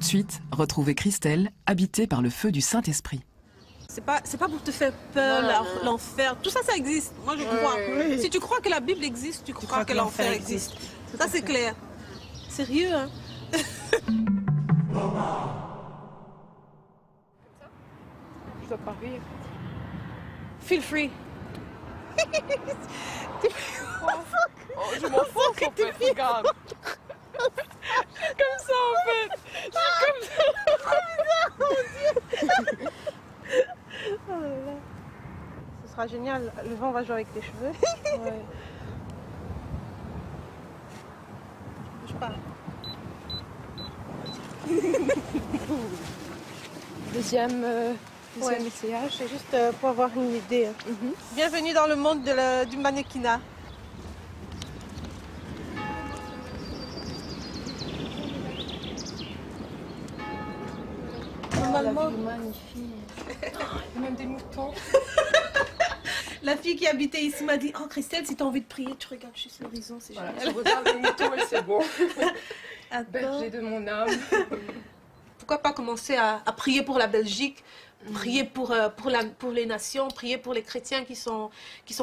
Ensuite, retrouvez Christelle, habitée par le feu du Saint-Esprit. C'est pas pour te faire peur, l'enfer. Tout ça, ça existe. Moi, je crois. Oui. Si tu crois que la Bible existe, tu crois que l'enfer existe. Ça, c'est clair. Sérieux, hein? Je dois pas rire. Feel free. Oh, je m'en fous, en fait, regarde. Comme ça, en fait. Comme ça. Oh là là. Ce sera génial. Le vent va jouer avec tes cheveux. Ouais. Je pars. Deuxième essayage. C'est juste pour avoir une idée. Bienvenue dans le monde du mannequinat. Normalement, magnifique. Il y a même des moutons. La fille qui habitait ici m'a dit « Oh Christelle, si tu as envie de prier, tu regardes juste l'horizon, c'est génial. » Je regarde les moutons et c'est bon. Attends. Berger de mon âme. Pourquoi pas commencer à prier pour la Belgique, prier pour les nations, prier pour les chrétiens qui sont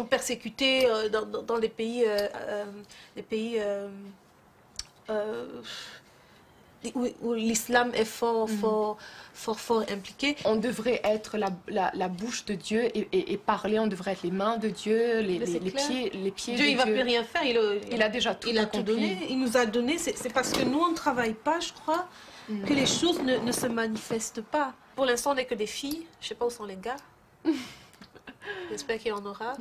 persécutés dans les pays, où l'islam est fort impliqué. On devrait être la bouche de Dieu et parler, on devrait être les mains de Dieu, les pieds Dieu, de Dieu. il va plus rien faire, il a déjà tout donné. Il nous a donné, c'est parce que nous, on ne travaille pas, je crois, que les choses ne se manifestent pas. Pour l'instant, on n'est que des filles. Je ne sais pas où sont les gars. J'espère qu'il y en aura.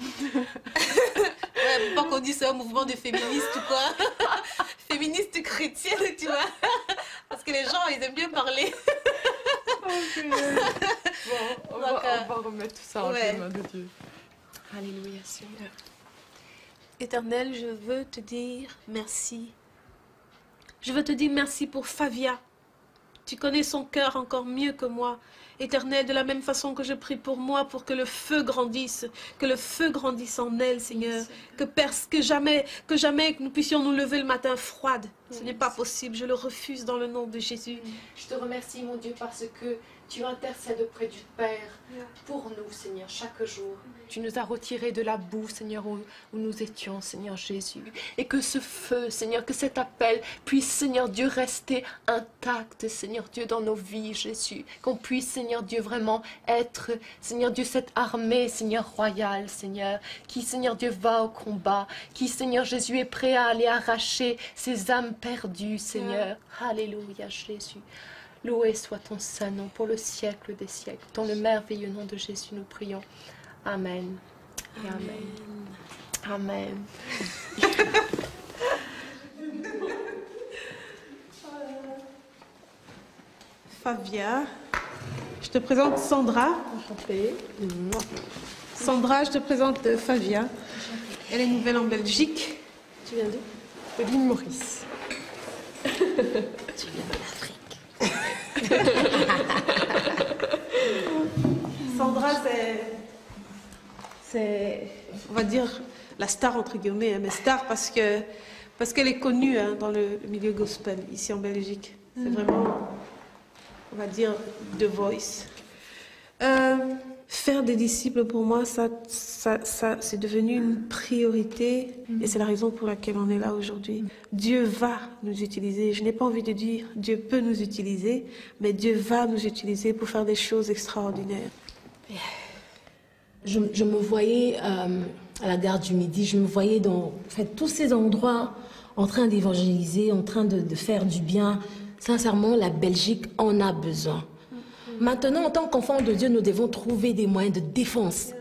Pas qu'on dise c'est un mouvement de féministes ou quoi. Féministes chrétiennes, tu vois. Parce que les gens, ils aiment bien parler. Bon, on va remettre tout ça entre les mains de Dieu. Alléluia, Seigneur. Éternel, je veux te dire merci. Je veux te dire merci pour Favia. Tu connais son cœur encore mieux que moi. Éternel, de la même façon que je prie pour moi, pour que le feu grandisse en elle, Seigneur. Que jamais nous puissions nous lever le matin froide. Ce n'est pas possible, je le refuse dans le nom de Jésus. Je te remercie, mon Dieu, parce que tu intercèdes auprès du Père pour nous, Seigneur, chaque jour. Tu nous as retirés de la boue, Seigneur, où nous étions, Seigneur Jésus. Et que ce feu, Seigneur, que cet appel puisse, Seigneur Dieu, rester intact, Seigneur Dieu, dans nos vies, Jésus. Qu'on puisse, Seigneur Dieu, vraiment être, Seigneur Dieu, cette armée, Seigneur, royale, Seigneur, qui, Seigneur Dieu, va au combat, qui, Seigneur Jésus, est prêt à aller arracher ces âmes perdues, Seigneur. Alléluia, Jésus. Loué soit ton saint nom pour le siècle des siècles. Dans le merveilleux nom de Jésus, nous prions. Amen. Et amen. Amen. Favia, je te présente Sandra. Enchantée. Sandra, je te présente Favia. Elle est nouvelle en Belgique. Tu viens d'où? De l'île Maurice. Tu viens de l'Afrique. Sandra, c'est, on va dire, la star entre guillemets, hein, mais star parce qu'elle est connue dans le milieu gospel ici en Belgique. C'est vraiment, on va dire, The Voice. Faire des disciples, pour moi, ça c'est devenu une priorité et c'est la raison pour laquelle on est là aujourd'hui. Dieu va nous utiliser. Je n'ai pas envie de dire Dieu peut nous utiliser, mais Dieu va nous utiliser pour faire des choses extraordinaires. Je me voyais à la gare du Midi, je me voyais dans tous ces endroits en train d'évangéliser, en train de faire du bien. Sincèrement, la Belgique en a besoin. Maintenant, en tant qu'enfants de Dieu, nous devons trouver des moyens de défense.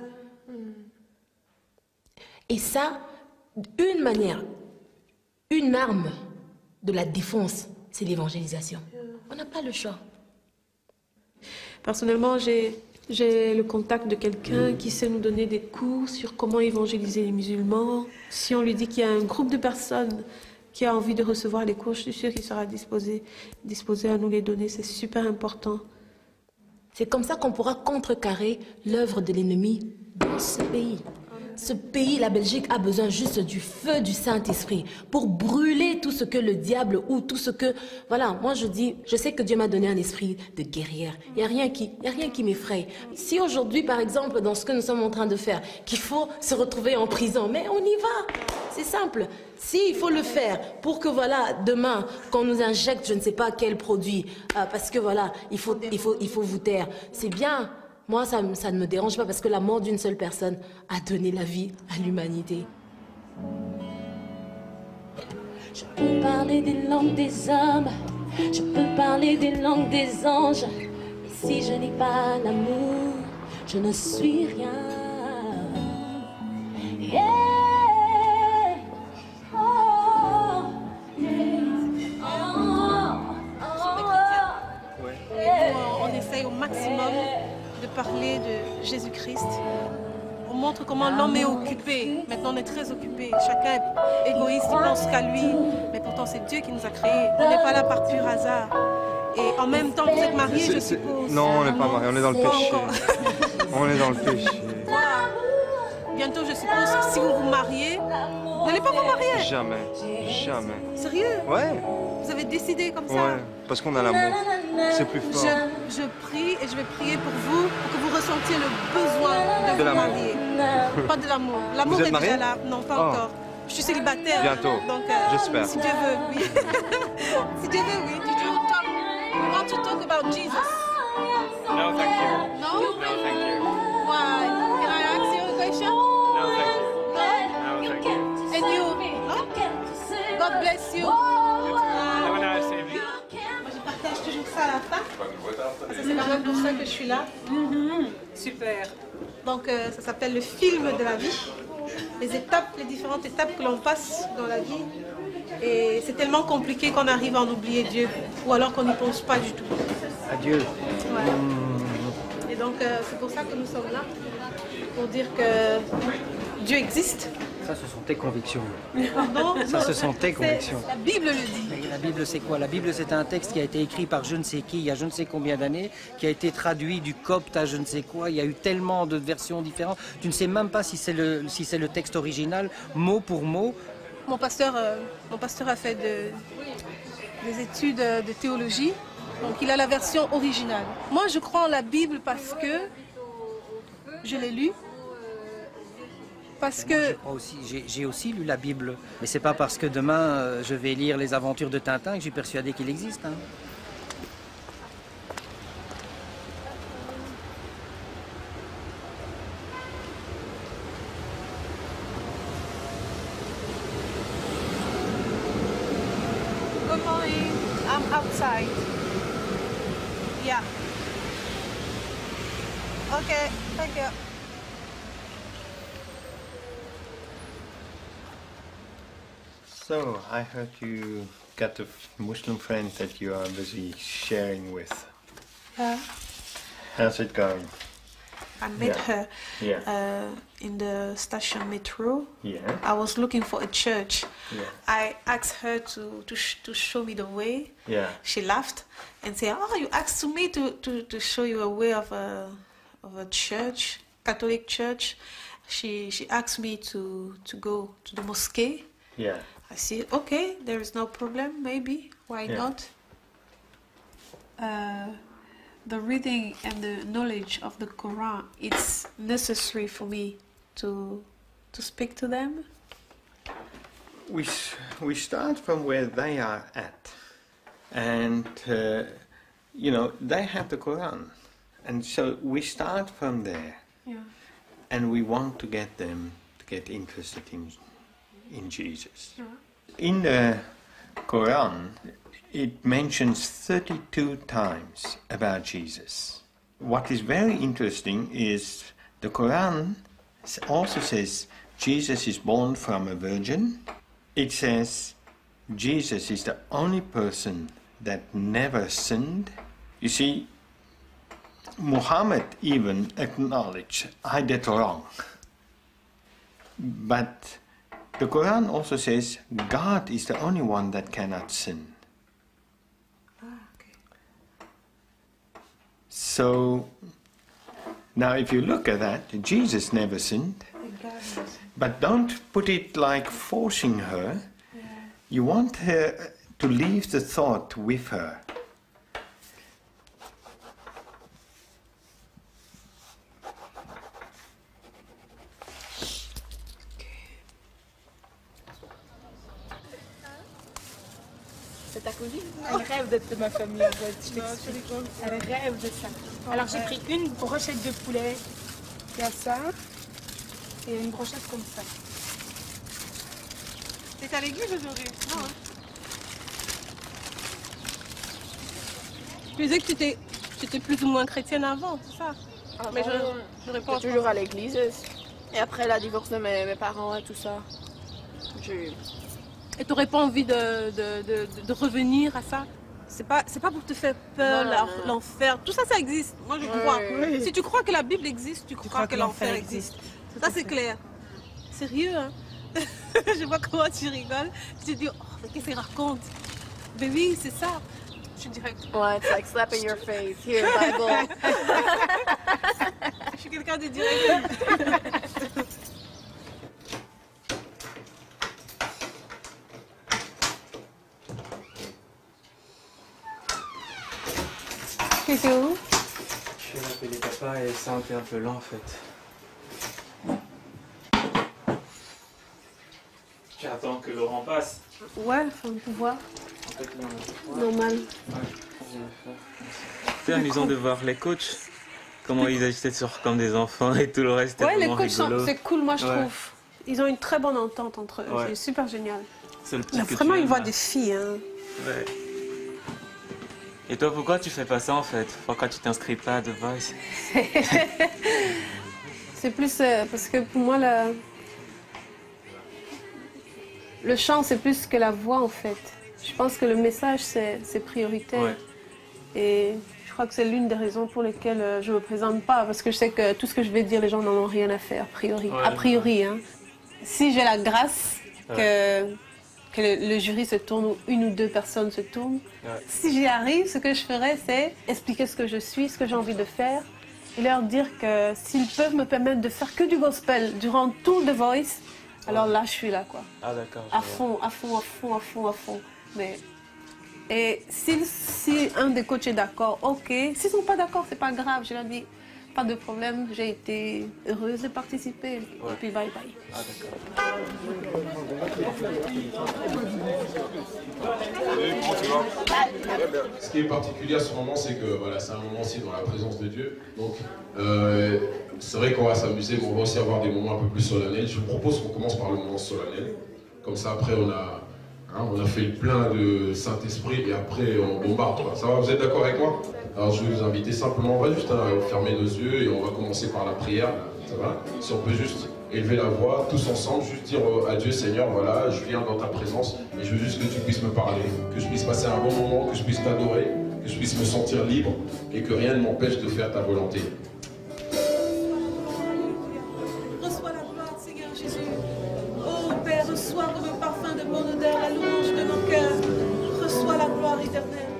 Et ça, une manière, une arme de la défense, c'est l'évangélisation. On n'a pas le choix. Personnellement, j'ai le contact de quelqu'un qui sait nous donner des cours sur comment évangéliser les musulmans. Si on lui dit qu'il y a un groupe de personnes qui a envie de recevoir les cours, je suis sûre qu'il sera disposé à nous les donner. C'est super important. C'est comme ça qu'on pourra contrecarrer l'œuvre de l'ennemi dans ce pays. ce pays, la Belgique, a besoin juste du feu du Saint-Esprit pour brûler tout ce que le diable ou tout ce que... Voilà, moi je dis, je sais que Dieu m'a donné un esprit de guerrière. Il n'y a rien qui m'effraie. Si aujourd'hui, par exemple, dans ce que nous sommes en train de faire, qu'il faut se retrouver en prison, mais on y va. C'est simple. Si il faut le faire pour que voilà demain qu'on nous injecte je ne sais pas quel produit parce que voilà il faut vous taire, c'est bien. Moi ça ne me dérange pas parce que la mort d'une seule personne a donné la vie à l'humanité. Je peux parler des langues des hommes, je peux parler des langues des anges, mais si je n'ai pas l'amour, je ne suis rien. Yeah. On essaye au maximum de parler de Jésus-Christ. On montre comment l'homme est occupé. Maintenant, on est très occupé. Chacun est égoïste, il pense qu'à lui. Mais pourtant, c'est Dieu qui nous a créés. On n'est pas là par pur hasard. Et en même temps, vous êtes mariés, je suppose. Non, on n'est pas mariés, on est dans le péché. On est dans le péché. Voilà. Bientôt, je suppose, si vous vous mariez, vous n'allez pas vous marier. Jamais, jamais. Sérieux? Ouais. Vous avez décidé comme ça? Ouais, parce qu'on a l'amour. C'est plus fort. Je prie et je vais prier pour vous que vous ressentiez le besoin de vous marier. Pas de l'amour. L'amour est déjà là. Non, pas encore. Je suis célibataire. Bientôt. Donc, j'espère. Si Dieu veut, oui. Si Dieu veut, oui. Did you want to talk about Jesus? No, thank you. No? No, thank you. Why? Can I ask you a question? No, thank you. No? No, thank you. And you? No? God bless you. Have a nice evening. Moi, je partage toujours ça à la fin. C'est quand même pour ça que je suis là. Super. Donc, ça s'appelle le film de la vie. Les étapes, les différentes étapes que l'on passe dans la vie. Et c'est tellement compliqué qu'on arrive à en oublier Dieu. Ou alors qu'on n'y pense pas du tout. Adieu. Ouais. Et donc, c'est pour ça que nous sommes là. Pour dire que Dieu existe. Ça, ce sont tes convictions. Pardon? Ça, ce sont tes convictions. La Bible le dit. Mais la Bible, c'est quoi? La Bible, c'est un texte qui a été écrit par je ne sais qui, il y a je ne sais combien d'années, qui a été traduit du copte à je ne sais quoi. Il y a eu tellement de versions différentes. Tu ne sais même pas si c'est le texte original, mot pour mot. Mon pasteur a fait des études de théologie. Donc, il a la version originale. Moi, je crois en la Bible parce que je l'ai lue. Parce que... J'ai aussi lu la Bible, mais c'est pas parce que demain je vais lire les aventures de Tintin que je suis persuadé qu'il existe. Hein. Good morning. I'm outside. Yeah. Okay, thank you. So, I heard you got a Muslim friend that you are busy sharing with. Yeah. How's it going? I met her Yeah. in the station metro. Yeah. I was looking for a church. Yeah. I asked her to show me the way. Yeah. She laughed and said, "Oh, you asked me to show you a way of a church, Catholic church." She asked me to go to the mosque. Yeah. I said, "Okay, there is no problem. Maybe why Yeah. not?" The reading and the knowledge of the Quran, it's necessary for me to speak to them. We start from where they are at, and you know they have the Quran, and so we start from there, and we want to get them to get interested in Jesus. In the Quran, it mentions 32 times about Jesus. What is very interesting is the Quran also says Jesus is born from a virgin. It says Jesus is the only person that never sinned. You see, Muhammad even acknowledged, I did wrong. But the Quran also says God is the only one that cannot sin. So, now if you look at that, Jesus never sinned. But don't put it like forcing her. You want her to leave the thought with her. C'est ta cousine? Elle rêve d'être de ma famille en fait, je t'explique. Elle rêve de ça. Alors j'ai pris une brochette de poulet, il y a ça, et une brochette comme ça. T'es à l'église aujourd'hui? Non, hein? Tu disais que tu étais plus ou moins chrétienne avant, c'est ça? Mais je réponds toujours à l'église. Et après la divorce de mes parents et tout ça, Et t'aurais pas envie de revenir à ça? C'est pas pour te faire peur, l'enfer. Tout ça, ça existe. Moi, je crois. Oui. Si tu crois que la Bible existe, tu crois que l'enfer existe. Ça, c'est clair. Sérieux, hein? Je vois comment tu rigoles. Tu te dis, oh, mais qu'est-ce qu'il raconte? Mais oui, c'est ça. Je suis direct. Ouais, it's like slap in your face. Here, Bible. Je suis quelqu'un de direct. Tu étais où? Je vais appeler papa et ça a été un peu lent en fait. Tu attends que Laurent passe? Ouais, faut me pouvoir. En fait, non. Normal. C'est amusant de voir les coachs, comment ils agissaient comme des enfants et tout le reste. Ouais, les vraiment coachs, rigolo. c'est cool, moi je trouve. Ils ont une très bonne entente entre eux, Ouais. c'est super génial. C'est le petit Il y a que vraiment tu une voix aimes. de fille. Hein. Ouais. Et toi, pourquoi tu fais pas ça en fait? Pourquoi tu t'inscris pas à The Voice? C'est plus parce que pour moi, le chant, c'est plus que la voix en fait. Je pense que le message, c'est prioritaire. Ouais. Et je crois que c'est l'une des raisons pour lesquelles je ne me présente pas. Parce que je sais que tout ce que je vais dire, les gens n'en ont rien à faire, a priori. Ouais, A priori, hein. Si j'ai la grâce que le jury se tourne, ou une ou deux personnes se tournent, si j'y arrive, ce que je ferais, c'est expliquer ce que je suis, ce que j'ai envie de faire, et leur dire que s'ils peuvent me permettre de faire que du gospel durant tout The Voice, alors là, je suis là, quoi. Ah d'accord. À fond, à fond, à fond, à fond, à fond. Mais... Et si un des coachs est d'accord, ok. S'ils ne sont pas d'accord, c'est pas grave. Je leur dis, pas de problème, j'ai été heureuse de participer. Et puis bye bye. Ah d'accord. Ce qui est particulier à ce moment, c'est que voilà, c'est un moment aussi dans la présence de Dieu. Donc, c'est vrai qu'on va s'amuser, mais on va aussi avoir des moments un peu plus solennels. Je vous propose qu'on commence par le moment solennel. Comme ça, après, on a fait le plein de Saint-Esprit et après, on bombarde. Quoi. Ça va, vous êtes d'accord avec moi? Alors, je vais vous inviter simplement, on va juste fermer nos yeux et on va commencer par la prière. Ça va? Si on peut juste élever la voix, tous ensemble, juste dire à Dieu, Seigneur, voilà, je viens dans ta présence et je veux juste que tu puisses me parler, que je puisse passer un bon moment, que je puisse t'adorer, que je puisse me sentir libre et que rien ne m'empêche de faire ta volonté. Reçois la gloire, Seigneur Jésus. Oh Père, reçois comme un parfum de bonne odeur la louange de nos cœurs. Reçois la gloire éternelle.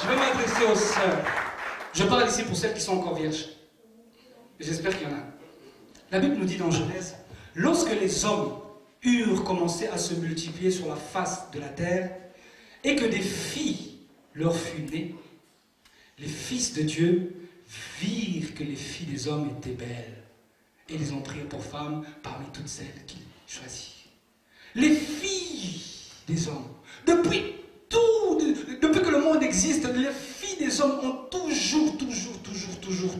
Je vais m'adresser aux sœurs. Je parle ici pour celles qui sont encore vierges. J'espère qu'il y en a. La Bible nous dit dans Genèse, lorsque les hommes eurent commencé à se multiplier sur la face de la terre et que des filles leur furent nées, les fils de Dieu virent que les filles des hommes étaient belles et les ont prises pour femmes parmi toutes celles qu'ils choisirent. Les filles des hommes, depuis que le monde existe, les filles des hommes ont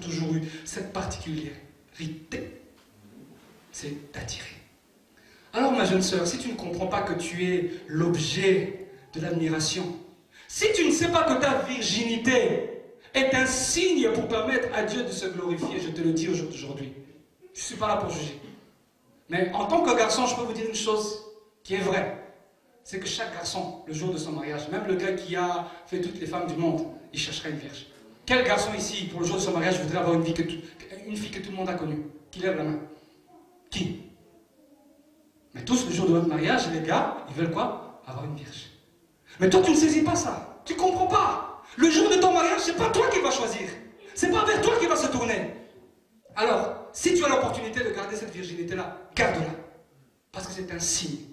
toujours eu cette particularité, c'est d'attirer. Alors ma jeune sœur, si tu ne comprends pas que tu es l'objet de l'admiration, si tu ne sais pas que ta virginité est un signe pour permettre à Dieu de se glorifier, je te le dis aujourd'hui, je ne suis pas là pour juger. Mais en tant que garçon, je peux vous dire une chose qui est vraie. C'est que chaque garçon, le jour de son mariage, même le gars qui a fait toutes les femmes du monde, il cherchera une vierge. Quel garçon ici, pour le jour de son mariage, voudrait avoir une fille que tout le monde a connue? Qui lève la main? Qui? Mais tous, le jour de votre mariage, les gars, ils veulent quoi? Avoir une vierge. Mais toi, tu ne saisis pas ça. Tu ne comprends pas. Le jour de ton mariage, c'est pas toi qui vas choisir. C'est pas vers toi qui va se tourner. Alors, si tu as l'opportunité de garder cette virginité-là, garde-la. Parce que c'est un signe.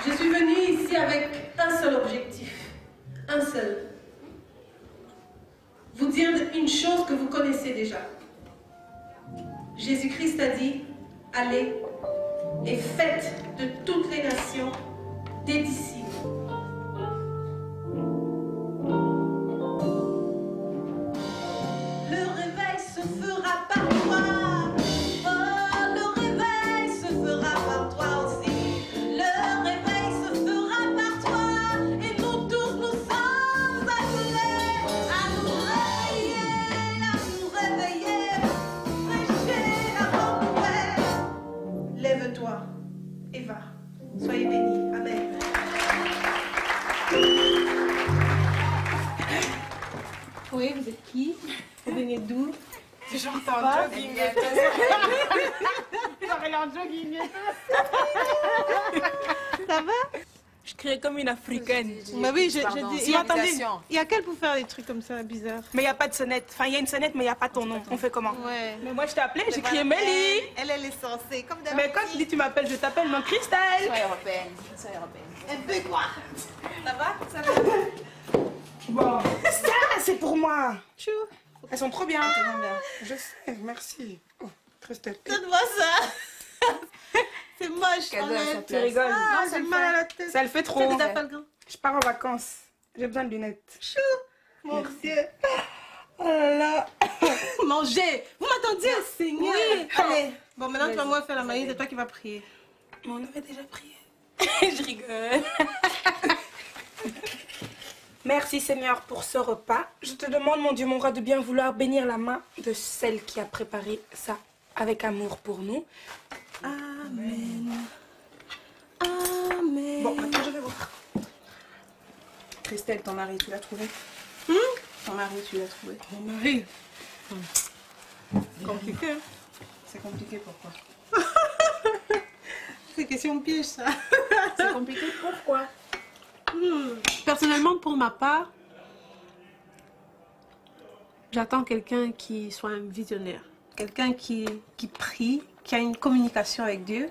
Je suis venue ici avec un seul objectif. Un seul. Vous dire une chose que vous connaissez déjà. Jésus-Christ a dit, allez et faites de toutes les nations des disciples. Le réveil se fera par toi. Oh, le réveil se fera par toi aussi. Le réveil se fera par toi. Et nous tous, nous sommes appelés à nous réveiller, prêcher la bonne nouvelle. Lève-toi et va. Soyez bénis. Amen. Oui, vous êtes qui? Vous venez d'où? J'entends un jogging. J'aurais l'air jogging. Ça va? Je crée comme une africaine. Bah oui, je dis. Attendez, il y a qu'elle pour faire des trucs comme ça, bizarres. Mais il n'y a pas de sonnette. Enfin, il y a une sonnette, mais il n'y a pas ton nom. On fait comment? Ouais. Mais moi, je t'ai appelé, j'ai crié Mélie. Elle est censée, comme d'habitude. Mais quand tu dis tu m'appelles, je t'appelle non Christelle. Sois européenne. Sois européenne. Elle fait quoi? Ça va? Ça va? Bon, ça, c'est pour moi. Chou. Elles sont trop bien. Je sais, merci. Oh, Christelle. Donne-moi ça. C'est moche. Tu rigoles. Ah, j'ai mal à la tête. Ça le fait trop. C'est des afalgans. Je pars en vacances. J'ai besoin de lunettes. Chou. Mon Dieu. Oh là là. Mangez. Vous m'attendiez, Seigneur. Oui. Allez. Bon, maintenant, tu vas moi faire la maïs, c'est toi qui vas prier. Mais on avait déjà prié. Je rigole. Merci Seigneur pour ce repas. Je te demande, mon Dieu, mon roi, de bien vouloir bénir la main de celle qui a préparé ça avec amour pour nous. Amen. Amen. Bon, maintenant je vais voir. Christelle, ton mari, tu l'as trouvé? Ton mari, tu l'as trouvé? Mon mari. Compliqué. Hein? C'est compliqué, pourquoi? C'est question piège, ça. C'est compliqué, pourquoi? Personnellement, pour ma part, j'attends quelqu'un qui soit un visionnaire. Quelqu'un qui prie, qui a une communication avec Dieu.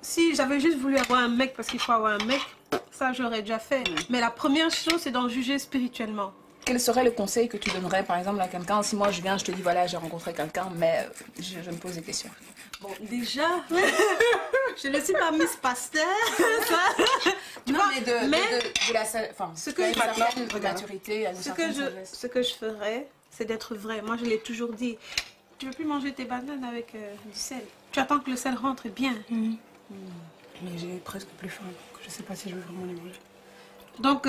Si j'avais juste voulu avoir un mec parce qu'il faut avoir un mec, ça j'aurais déjà fait. Mais la première chose, c'est d'en juger spirituellement. Quel serait le conseil que tu donnerais, par exemple, à quelqu'un? Si moi je viens, je te dis, voilà, j'ai rencontré quelqu'un, mais je me pose des questions. Bon, déjà, je ne suis pas Miss Pasteur. Non, mais de la ce que je maturité, ce que je ferais, c'est d'être vrai. Moi, je l'ai toujours dit. Tu veux plus manger tes bananes avec du sel. Tu attends que le sel rentre bien. Mais j'ai presque plus faim. Je sais pas si je veux vraiment les manger. Donc,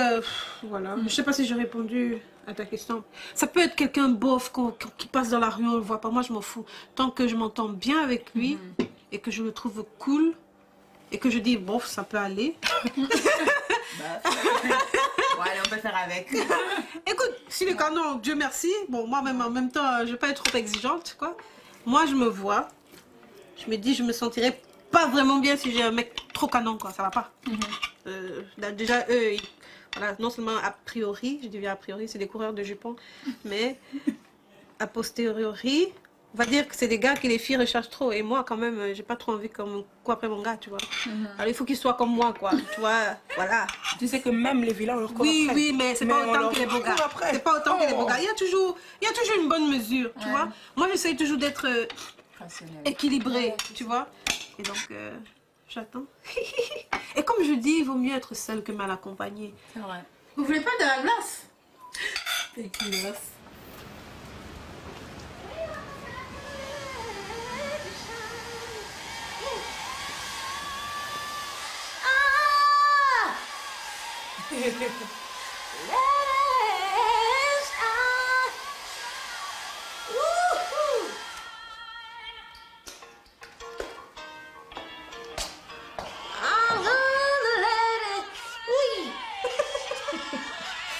voilà. Je sais pas si j'ai répondu à ta question. Ça peut être quelqu'un bof qui passe dans la rue, on le voit pas. Moi, je m'en fous. Tant que je m'entends bien avec lui et que je le trouve cool et que je dis, bof, ça peut aller. Ouais, on peut faire avec. Écoute, si le canon, Dieu merci. Bon, moi-même, en même temps, je vais pas être trop exigeante, quoi. Moi, je me vois. Je me dis, je me sentirais pas vraiment bien si j'ai un mec trop canon, quoi. Ça va pas. Déjà, eux, voilà, non seulement a priori, je dis bien a priori, c'est des coureurs de jupons, mais a posteriori, on va dire que c'est des gars que les filles recherchent trop. Et moi, quand même, j'ai pas trop envie comme quoi après mon gars, tu vois. Alors, il faut qu'il soit comme moi, quoi. Tu vois, voilà. Tu sais que même les vilains, on leur court après. Oui, mais c'est pas autant que les beaux gars. C'est pas autant que les beaux gars. Il y a toujours une bonne mesure, tu vois. Moi, j'essaye toujours d'être équilibrée, tu vois. Et donc, j'attends. Et comme je dis, il vaut mieux être seul que mal accompagné. C'est vrai. Vous voulez pas de la glace? Et qui glace?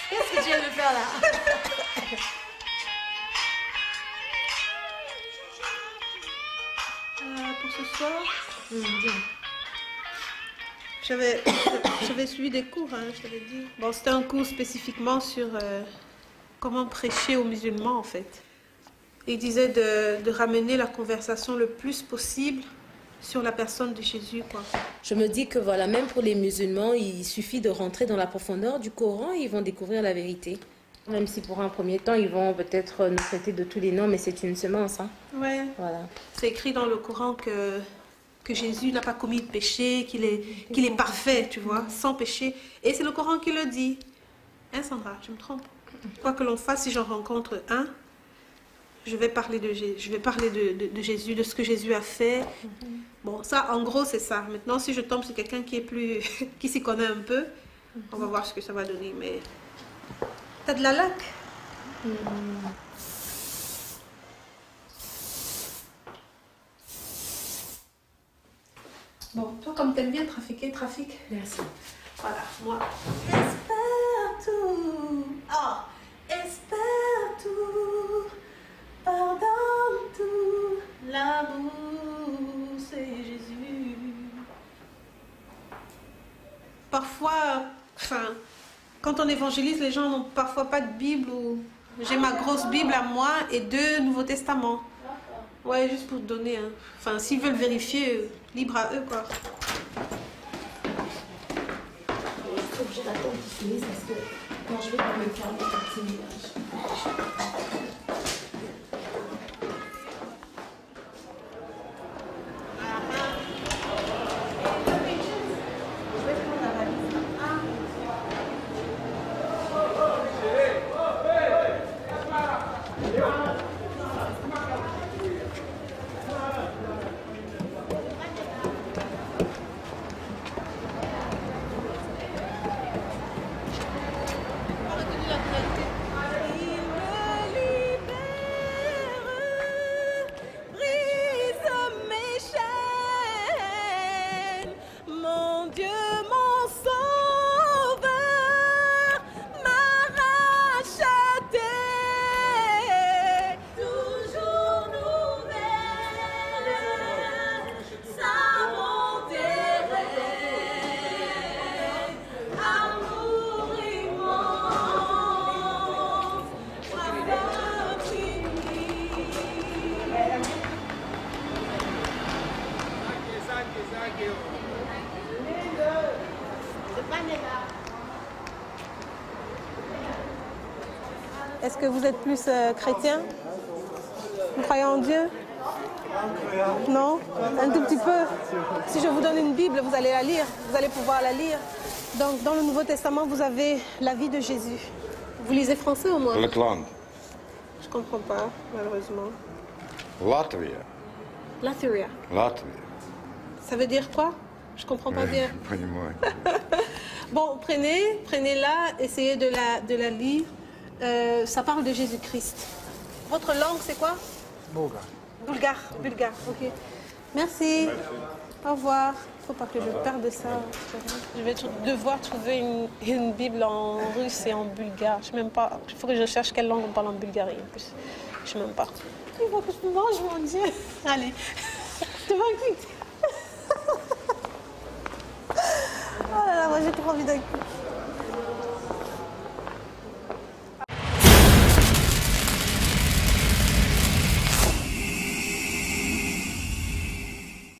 Qu'est-ce que tu viens de faire là? Pour ce soir, J'avais suivi des cours, hein, je t'avais dit. Bon, c'était un cours spécifiquement sur comment prêcher aux musulmans, en fait. Il disait de ramener la conversation le plus possible sur la personne de Jésus, quoi. Je me dis que voilà, même pour les musulmans, il suffit de rentrer dans la profondeur du Coran et ils vont découvrir la vérité. Même si pour un premier temps, ils vont peut-être nous traiter de tous les noms, mais c'est une semence. Hein. Ouais. Voilà. C'est écrit dans le Coran que Jésus n'a pas commis de péché, qu'il est parfait, tu vois, sans péché. Et c'est le Coran qui le dit. Hein, Sandra, je me trompe. Quoi que l'on fasse, si j'en rencontre un, je vais parler de Jésus, de ce que Jésus a fait. Bon, ça, en gros, c'est ça. Maintenant, si je tombe sur quelqu'un qui est plus, qui s'y connaît un peu, on va voir ce que ça va donner. Mais t'as de la laque. Bon, toi, comme t'aimes bien trafiquer, trafique. Merci. Voilà, moi. Espère tout. Ah, espère tout. Pardonne tout. L'amour, c'est Jésus. Parfois, enfin, quand on évangélise, les gens n'ont parfois pas de Bible ou j'ai ma grosse Bible à moi et 2 Nouveaux Testaments. Ouais, juste pour te donner. Hein. Enfin, s'ils veulent vérifier, libre à eux, quoi. Je suis obligée d'attendre qu'ils finissent parce que quand je vais pour me calmer, c'est Est-ce que vous êtes plus chrétien? Vous croyez en Dieu? Non? Un tout petit peu. Si je vous donne une Bible, vous allez la lire. Vous allez pouvoir la lire. Donc, dans le Nouveau Testament, vous avez la vie de Jésus. Vous lisez français au moins? Letland. Je comprends pas, malheureusement. Latvia. Latvia. Latvia. Ça veut dire quoi? Je comprends pas bien. Понимаю. Bon, prenez-la, essayez de la lire. Ça parle de Jésus-Christ. Votre langue, c'est quoi? Bulgare. Bulgare, ok. Merci. Au revoir. Faut pas que je perde ça. Je vais devoir trouver une Bible en russe et en bulgare. Je sais même pas. Il faut que je cherche quelle langue on parle en Bulgarie. En plus. Je sais même pas. Il faut que je mange, mon Dieu. Allez. Je te vois quitte.